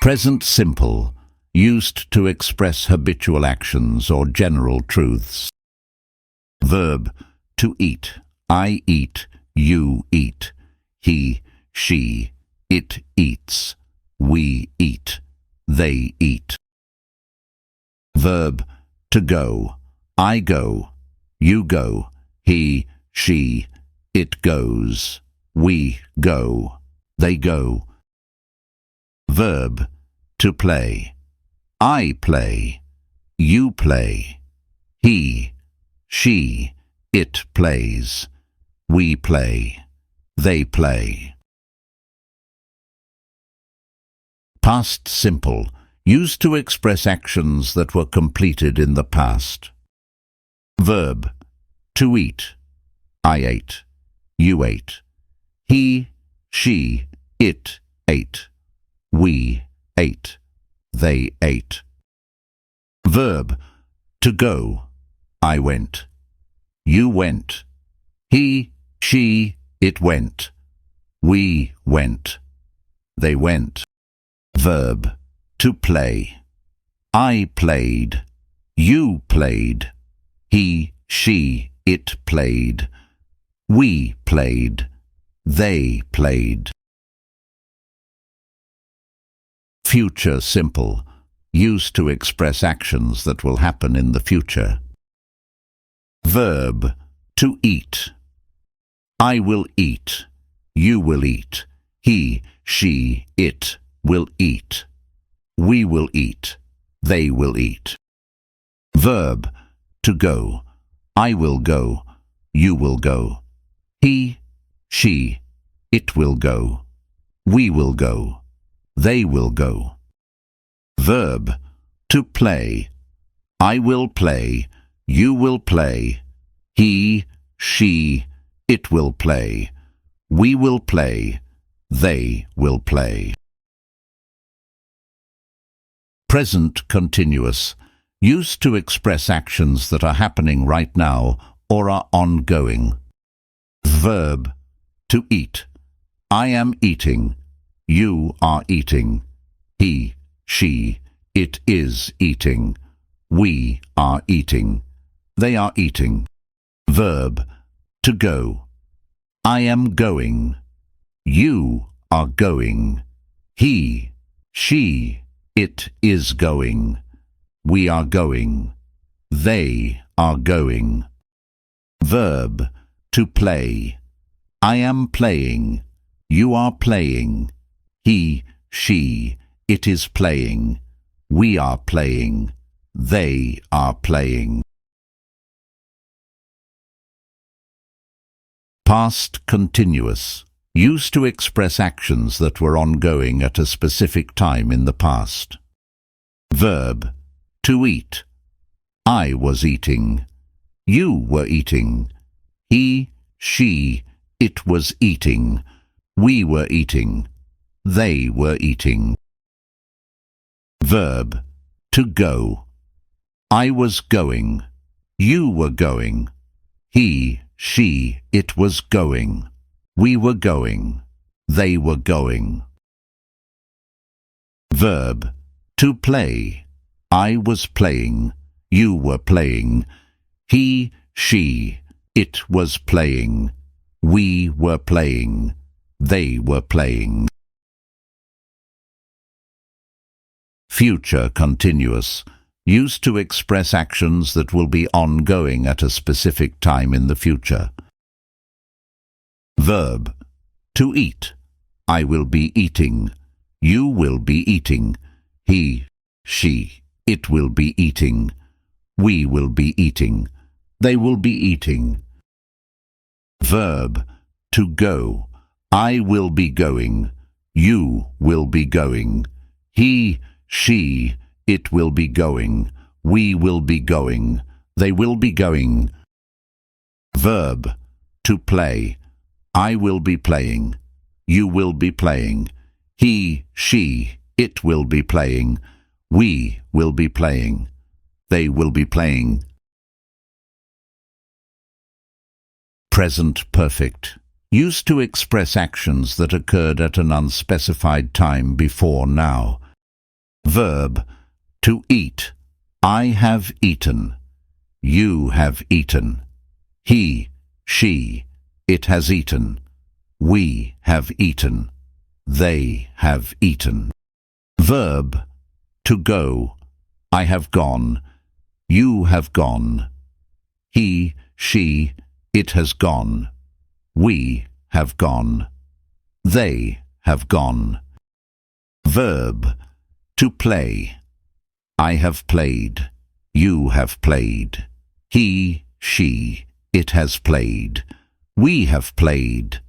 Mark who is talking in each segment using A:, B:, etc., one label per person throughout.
A: Present simple, used to express habitual actions or general truths. Verb, to eat. I eat, you eat. He, she, it eats. We eat. They eat. Verb, to go. I go, you go. He, she, it goes. We go. They go. Verb, to play. I play, you play. He, she, it plays. We play. They play. Past simple, used to express actions that were completed in the past. Verb, to eat. I ate, you ate. He, she, it ate. We ate. They ate. Verb, to go. I went. You went. He, she, it went. We went. They went. Verb, to play. I played. You played. He, she, it played. We played. They played. Future simple, used to express actions that will happen in the future. Verb, to eat. I will eat. You will eat. He, she, it will eat. We will eat. They will eat. Verb, to go. I will go. You will go. He, she, it will go. We will go. They will go. Verb, to play. I will play. You will play. He, she, it will play. We will play. They will play. Present continuous, used to express actions that are happening right now or are ongoing. Verb, to eat. I am eating. You are eating. He, she, it is eating. We are eating. They are eating. Verb, to go. I am going. You are going. He, she, it is going. We are going. They are going. Verb, to play. I am playing. You are playing. He, she, it is playing. We are playing. They are playing. Past continuous, used to express actions that were ongoing at a specific time in the past. Verb, to eat. I was eating. You were eating. He, she, it was eating. We were eating. They were eating. Verb, to go. I was going. You were going. He, she, it was going. We were going. They were going. Verb, to play. I was playing. You were playing. He, she, it was playing. We were playing. They were playing. Future continuous, used to express actions that will be ongoing at a specific time in the future. Verb, to eat. I will be eating. You will be eating. He, she, it will be eating. We will be eating. They will be eating. Verb, to go. I will be going. You will be going. He, she, it will be going. We will be going. They will be going. Verb, to play. I will be playing. You will be playing. He, she, it will be playing. We will be playing. They will be playing. Present perfect, used to express actions that occurred at an unspecified time before now. Verb, to eat. I have eaten. You have eaten. He, she, it has eaten. We have eaten. They have eaten. Verb, to go. I have gone. You have gone. He, she, it has gone. We have gone. They have gone. Verb, to play. I have played. You have played. He, she, it has played. We have played.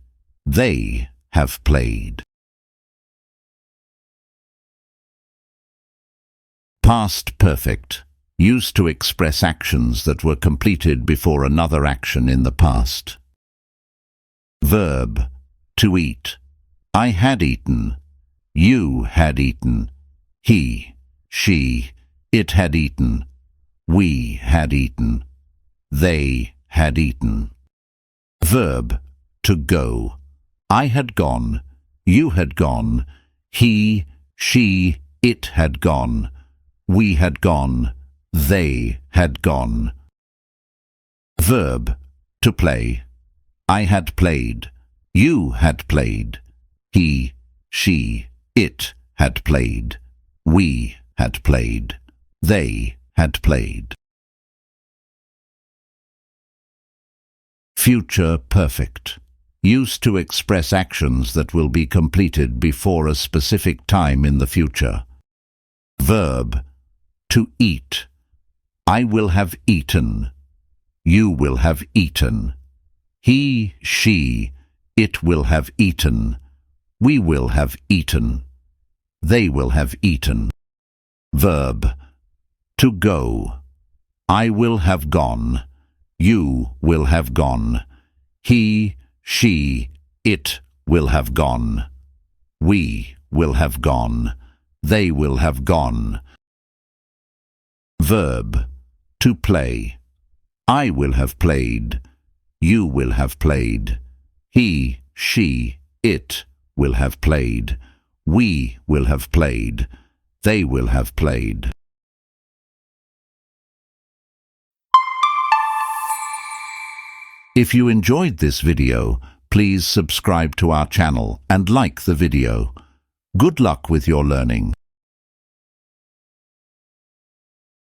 A: They have played. Past perfect, used to express actions that were completed before another action in the past. Verb, to eat. I had eaten. You had eaten. He, she, it had eaten. We had eaten. They had eaten. Verb, to go. I had gone. You had gone. He, she, it had gone. We had gone. They had gone. Verb, to play. I had played. You had played. He, she, it had played. We had played. They had played. Future perfect, used to express actions that will be completed before a specific time in the future. Verb, to eat. I will have eaten. You will have eaten. He, she, it will have eaten. We will have eaten. They will have eaten. Verb, to go. I will have gone. You will have gone. He, she, it will have gone. We will have gone. They will have gone. Verb, to play. I will have played. You will have played. He, she, it will have played. We will have played. They will have played. If you enjoyed this video, please subscribe to our channel and like the video. Good luck with your learning.